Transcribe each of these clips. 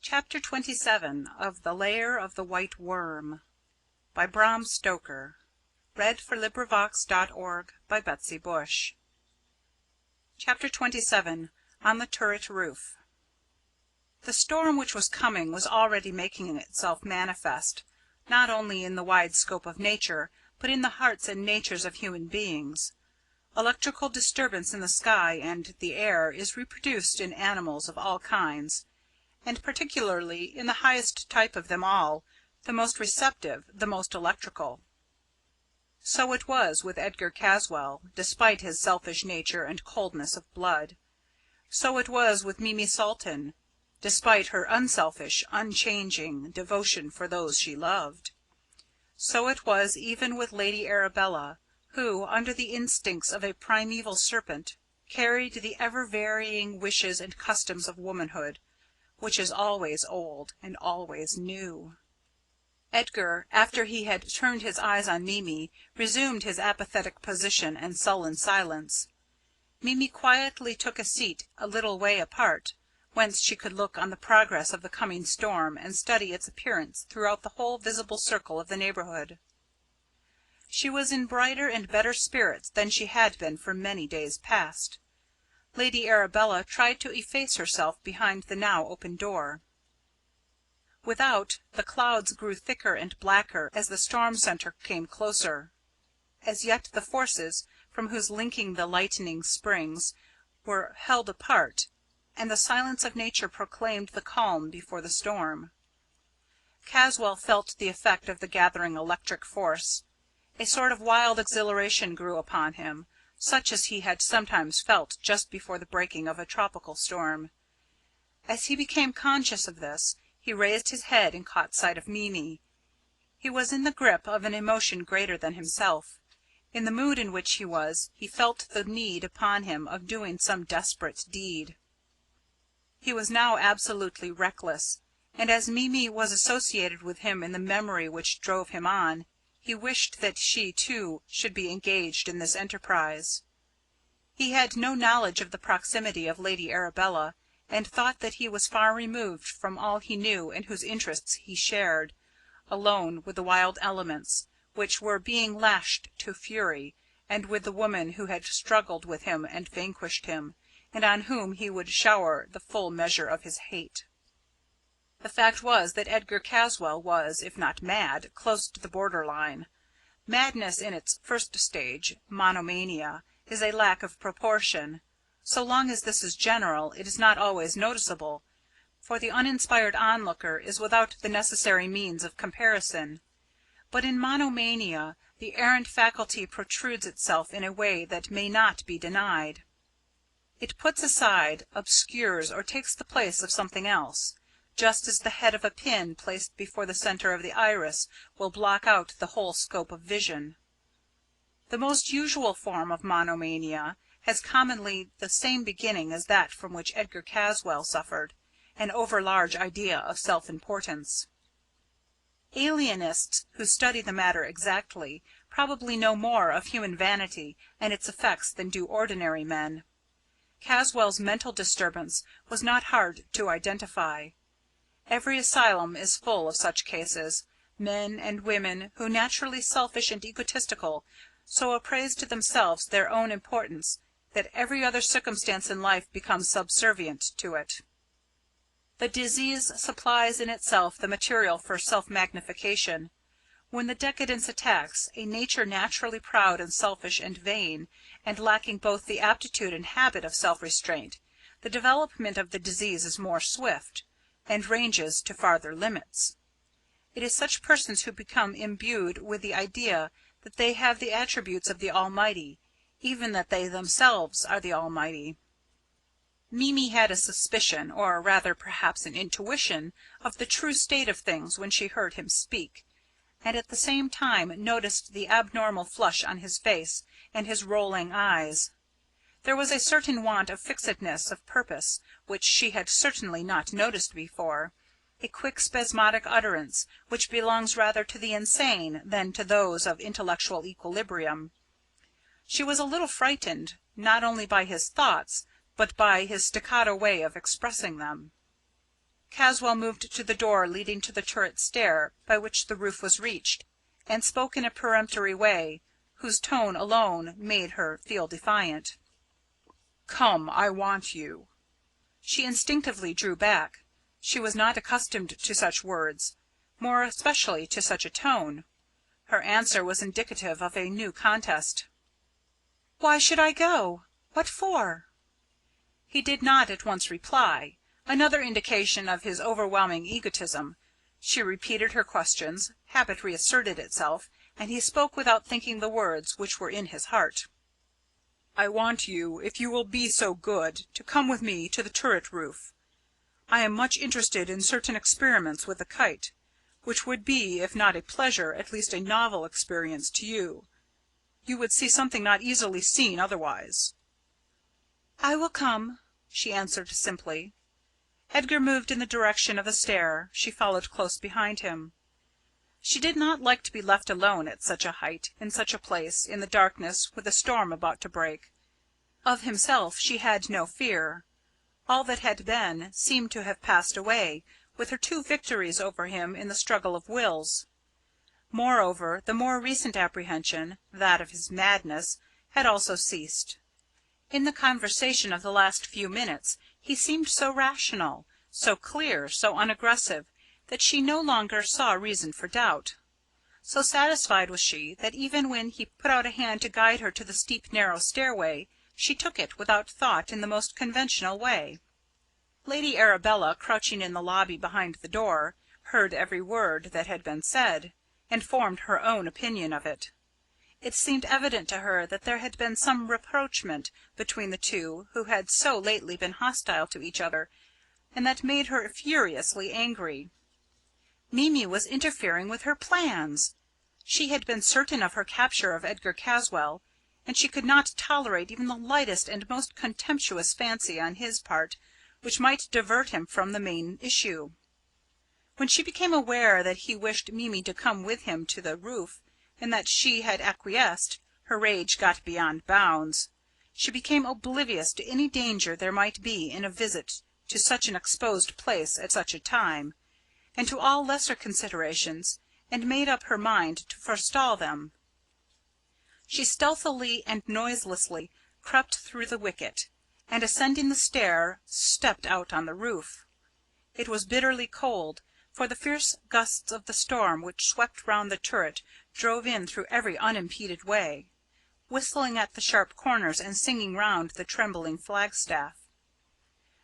Chapter 27 of The Lair of the White Worm by Bram Stoker. LibriVox.org by Betsy Bush. Chapter 27 on the Turret Roof. The storm which was coming was already making itself manifest, not only in the wide scope of nature, but in the hearts and natures of human beings. Electrical disturbance in the sky and the air is reproduced in animals of all kinds, and particularly in the highest type of them all, the most receptive, the most electrical. So it was with Edgar Caswall, despite his selfish nature and coldness of blood. So it was with Mimi Salton, despite her unselfish, unchanging devotion for those she loved. So it was even with Lady Arabella, who, under the instincts of a primeval serpent, carried the ever-varying wishes and customs of womanhood, which is always old and always new. Edgar, after he had turned his eyes on Mimi, resumed his apathetic position and sullen silence. Mimi quietly took a seat a little way apart, whence she could look on the progress of the coming storm and study its appearance throughout the whole visible circle of the neighbourhood. She was in brighter and better spirits than she had been for many days past. Lady Arabella tried to efface herself behind the now open door. Without, the clouds grew thicker and blacker as the storm centre came closer. As yet the forces, from whose linking the lightning springs, were held apart, and the silence of nature proclaimed the calm before the storm. Caswall felt the effect of the gathering electric force. A sort of wild exhilaration grew upon him, such as he had sometimes felt just before the breaking of a tropical storm. As he became conscious of this, he raised his head and caught sight of Mimi. He was in the grip of an emotion greater than himself. In the mood in which he was, he felt the need upon him of doing some desperate deed. He was now absolutely reckless, and as Mimi was associated with him in the memory which drove him on, he wished that she, too, should be engaged in this enterprise. He had no knowledge of the proximity of Lady Arabella, and thought that he was far removed from all he knew and whose interests he shared, alone with the wild elements, which were being lashed to fury, and with the woman who had struggled with him and vanquished him, and on whom he would shower the full measure of his hate. The fact was that Edgar Caswall was, if not mad, close to the border-line. Madness in its first stage, monomania, is a lack of proportion. So long as this is general, it is not always noticeable, for the uninspired onlooker is without the necessary means of comparison. But in monomania the errant faculty protrudes itself in a way that may not be denied. It puts aside, obscures, or takes the place of something else, just as the head of a pin placed before the centre of the iris will block out the whole scope of vision. The most usual form of monomania has commonly the same beginning as that from which Edgar Caswall suffered, an overlarge idea of self-importance. Alienists who study the matter exactly probably know more of human vanity and its effects than do ordinary men. Caswall's mental disturbance was not hard to identify. Every asylum is full of such cases, men and women who, naturally selfish and egotistical, so appraise to themselves their own importance that every other circumstance in life becomes subservient to it. The disease supplies in itself the material for self-magnification. When the decadence attacks a nature naturally proud and selfish and vain, and lacking both the aptitude and habit of self-restraint, the development of the disease is more swift, and ranges to farther limits. It is such persons who become imbued with the idea that they have the attributes of the Almighty, even that they themselves are the Almighty. Mimi had a suspicion, or rather perhaps an intuition, of the true state of things when she heard him speak, and at the same time noticed the abnormal flush on his face and his rolling eyes. There was a certain want of fixedness of purpose which she had certainly not noticed before, a quick spasmodic utterance which belongs rather to the insane than to those of intellectual equilibrium. She was a little frightened, not only by his thoughts, but by his staccato way of expressing them. Caswell moved to the door leading to the turret stair by which the roof was reached, and spoke in a peremptory way, whose tone alone made her feel defiant. "Come, I want you." She instinctively drew back. She was not accustomed to such words, more especially to such a tone. Her answer was indicative of a new contest. "Why should I go? What for?" He did not at once reply, another indication of his overwhelming egotism. She repeated her questions, habit reasserted itself, and he spoke without thinking the words which were in his heart. "I want you, if you will be so good, to come with me to the turret roof. I am much interested in certain experiments with the kite, which would be, if not a pleasure, at least a novel experience to you. You would see something not easily seen otherwise." "I will come," she answered simply. Edgar moved in the direction of the stair. She followed close behind him. She did not like to be left alone at such a height, in such a place, in the darkness, with a storm about to break. Of himself she had no fear. All that had been seemed to have passed away, with her two victories over him in the struggle of wills. Moreover, the more recent apprehension, that of his madness, had also ceased. In the conversation of the last few minutes he seemed so rational, so clear, so unaggressive, that she no longer saw reason for doubt. So satisfied was she that even when he put out a hand to guide her to the steep narrow stairway, she took it without thought in the most conventional way. Lady Arabella, crouching in the lobby behind the door, heard every word that had been said, and formed her own opinion of it. It seemed evident to her that there had been some rapprochement between the two who had so lately been hostile to each other, and that made her furiously angry. Mimi was interfering with her plans! She had been certain of her capture of Edgar Caswell, and she could not tolerate even the lightest and most contemptuous fancy on his part which might divert him from the main issue. When she became aware that he wished Mimi to come with him to the roof, and that she had acquiesced, her rage got beyond bounds. She became oblivious to any danger there might be in a visit to such an exposed place at such a time, and to all lesser considerations, and made up her mind to forestall them. She stealthily and noiselessly crept through the wicket, and, ascending the stair, stepped out on the roof. It was bitterly cold, for the fierce gusts of the storm which swept round the turret drove in through every unimpeded way, whistling at the sharp corners and singing round the trembling flagstaff.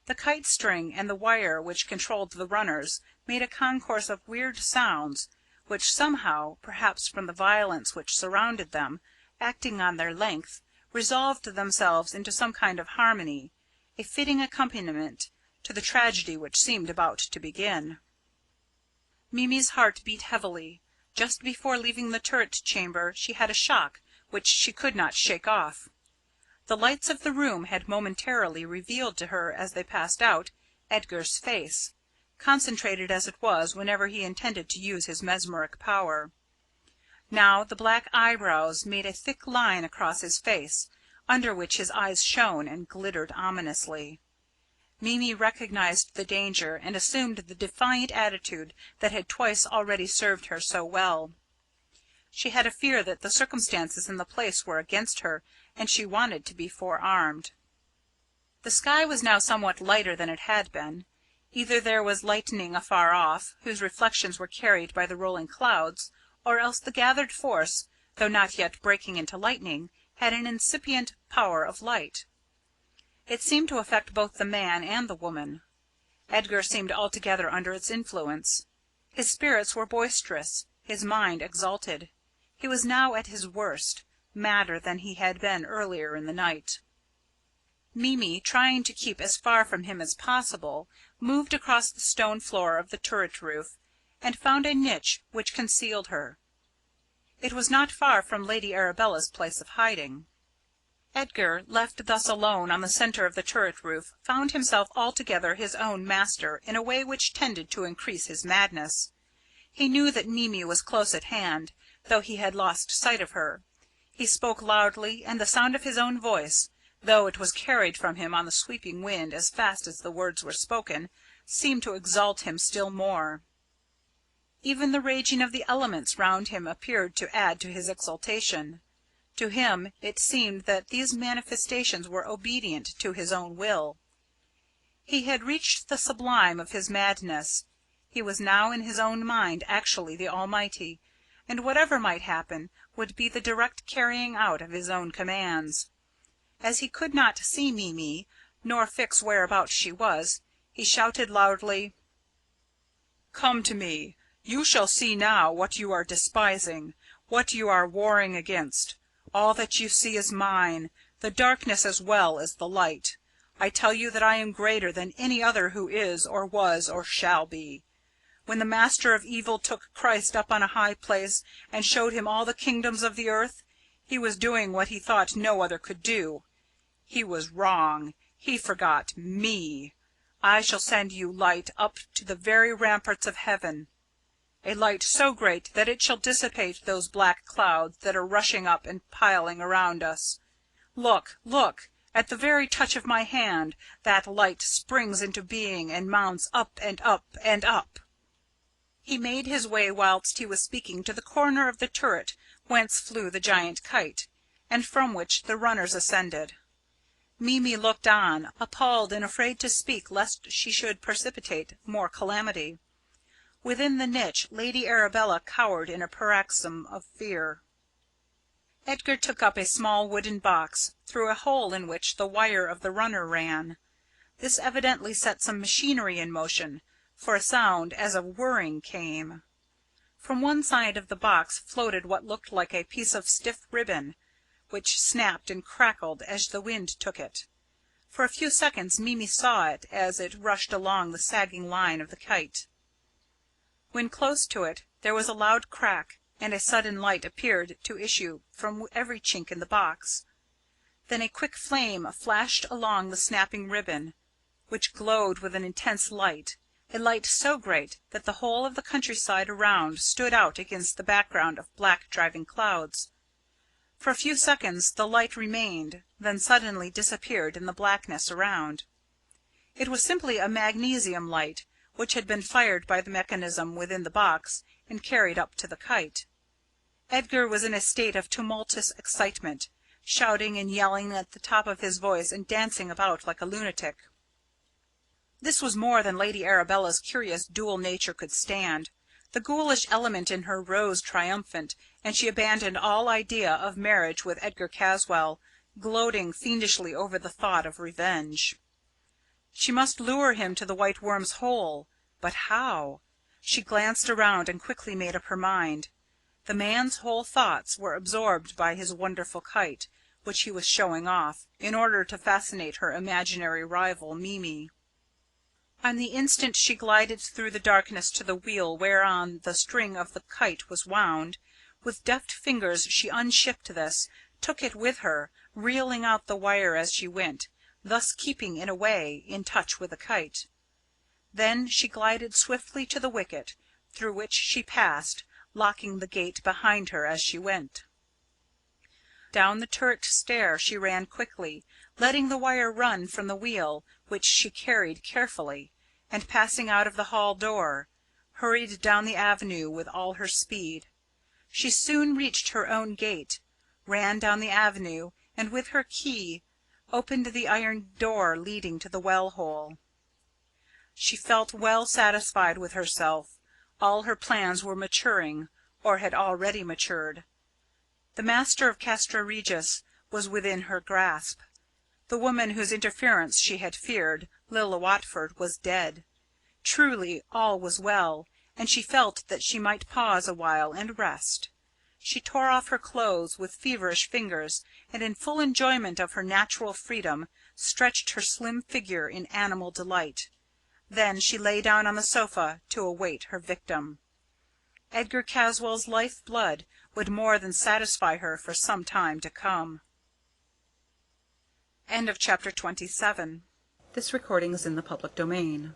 The kite string and the wire which controlled the runners made a concourse of weird sounds, which somehow, perhaps from the violence which surrounded them, acting on their length, resolved themselves into some kind of harmony, a fitting accompaniment to the tragedy which seemed about to begin. Mimi's heart beat heavily. Just before leaving the turret chamber she had a shock which she could not shake off. The lights of the room had momentarily revealed to her as they passed out Edgar's face, concentrated as it was whenever he intended to use his mesmeric power. Now the black eyebrows made a thick line across his face, under which his eyes shone and glittered ominously. Mimi recognized the danger, and assumed the defiant attitude that had twice already served her so well. She had a fear that the circumstances in the place were against her, and she wanted to be forearmed. The sky was now somewhat lighter than it had been. Either there was lightning afar off, whose reflections were carried by the rolling clouds, or else the gathered force, though not yet breaking into lightning, had an incipient power of light. It seemed to affect both the man and the woman. Edgar seemed altogether under its influence. His spirits were boisterous, his mind exalted. He was now at his worst, madder than he had been earlier in the night. Mimi, trying to keep as far from him as possible, moved across the stone floor of the turret roof, and found a niche which concealed her. It was not far from Lady Arabella's place of hiding. Edgar, left thus alone on the centre of the turret roof, found himself altogether his own master in a way which tended to increase his madness. He knew that Mimi was close at hand, though he had lost sight of her. He spoke loudly, and the sound of his own voice, though it was carried from him on the sweeping wind as fast as the words were spoken, seemed to exalt him still more. Even the raging of the elements round him appeared to add to his exultation. To him it seemed that these manifestations were obedient to his own will. He had reached the sublime of his madness. He was now in his own mind actually the Almighty, and whatever might happen would be the direct carrying out of his own commands. As he could not see Mimi, nor fix whereabouts she was, he shouted loudly: "Come to me! You shall see now what you are despising, what you are warring against. All that you see is mine, the darkness as well as the light. I tell you that I am greater than any other who is, or was, or shall be. When the master of evil took Christ up on a high place and showed him all the kingdoms of the earth, he was doing what he thought no other could do. He was wrong. He forgot me. I shall send you light up to the very ramparts of heaven, a light so great that it shall dissipate those black clouds that are rushing up and piling around us. Look, look! At the very touch of my hand, that light springs into being and mounts up and up and up." He made his way whilst he was speaking to the corner of the turret whence flew the giant kite, and from which the runners ascended. Mimi looked on, appalled and afraid to speak lest she should precipitate more calamity. Within the niche Lady Arabella cowered in a paroxysm of fear. Edgar took up a small wooden box, through a hole in which the wire of the runner ran. This evidently set some machinery in motion, for a sound as of whirring came. From one side of the box floated what looked like a piece of stiff ribbon, which snapped and crackled as the wind took it. For a few seconds Mimi saw it as it rushed along the sagging line of the kite. When close to it, there was a loud crack, and a sudden light appeared to issue from every chink in the box. Then a quick flame flashed along the snapping ribbon, which glowed with an intense light, a light so great that the whole of the countryside around stood out against the background of black driving clouds. For a few seconds the light remained, then suddenly disappeared in the blackness around. It was simply a magnesium light, which had been fired by the mechanism within the box and carried up to the kite. Edgar was in a state of tumultuous excitement, shouting and yelling at the top of his voice and dancing about like a lunatic. This was more than Lady Arabella's curious dual nature could stand. The ghoulish element in her rose triumphant, and she abandoned all idea of marriage with Edgar Caswall, gloating fiendishly over the thought of revenge. She must lure him to the White Worm's hole. But how? She glanced around and quickly made up her mind. The man's whole thoughts were absorbed by his wonderful kite, which he was showing off, in order to fascinate her imaginary rival, Mimi. On the instant she glided through the darkness to the wheel whereon the string of the kite was wound. With deft fingers she unshipped this, took it with her, reeling out the wire as she went, thus keeping, in a way, in touch with the kite. Then she glided swiftly to the wicket, through which she passed, locking the gate behind her as she went. Down the turret stair she ran quickly, letting the wire run from the wheel, which she carried carefully, and passing out of the hall door, hurried down the avenue with all her speed. She soon reached her own gate, ran down the avenue, and with her key opened the iron door leading to the well-hole. She felt well satisfied with herself. All her plans were maturing, or had already matured. The master of Castra Regis was within her grasp. The woman whose interference she had feared, Lilla Watford, was dead. Truly all was well, and she felt that she might pause a while and rest. She tore off her clothes with feverish fingers, and in full enjoyment of her natural freedom, stretched her slim figure in animal delight. Then she lay down on the sofa to await her victim. Edgar Caswall's life-blood would more than satisfy her for some time to come. End of chapter 27. This recording is in the public domain.